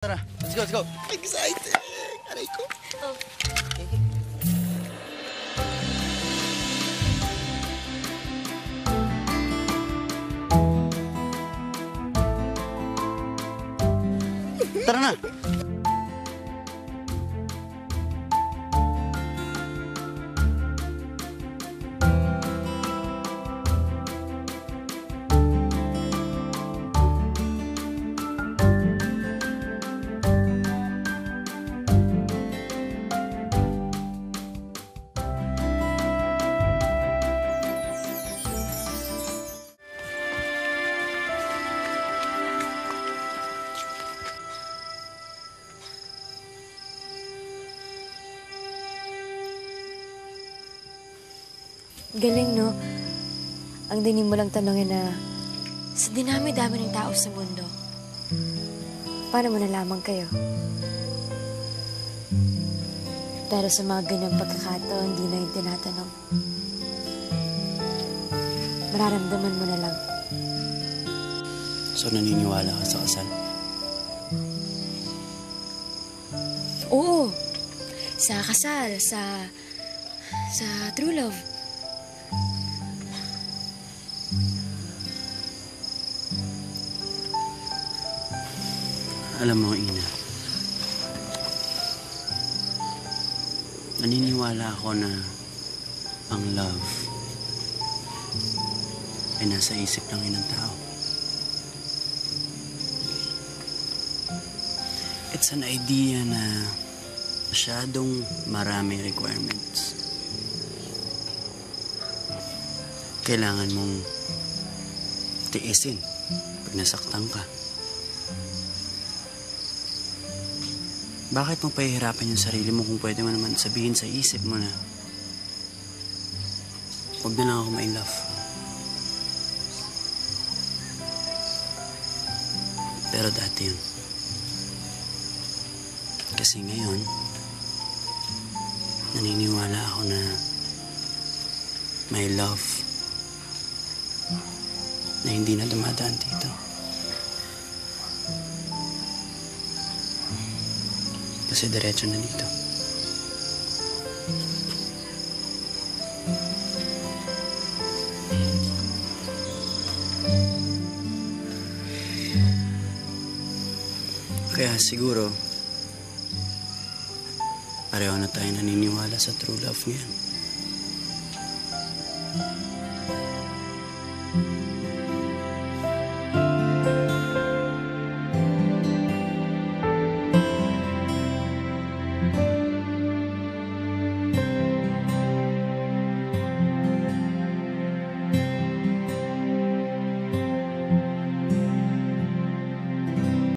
Tara, let's go, let's go. Excited! Aray ko. Oh. Tara na! Galing, no? Ang dinig mo lang tanongin na sa dinami-dami ng tao sa mundo, paano mo nalaman kayo? Pero sa mga ganyang pagkakataon, hindi na yung tinatanong. Mararamdaman mo na lang. So, naniniwala ka sa kasal? Oo. Sa kasal, sa true love. Alam mo, Ina, naniniwala ako na ang love ay nasa isip lang ng tao. It's an idea na masyadong marami requirements. Kailangan mong tiisin pag nasaktan ka. Bakit mo pahihirapan yung sarili mo kung pwede mo naman sabihin sa isip mo na huwag na lang ako ma-in-love? Pero dati yun. Kasi ngayon, naniniwala ako na may love na hindi na dumadaan dito. Kasi diretso na dito. Kaya siguro, pareho na tayo naniniwala sa true love ngayon.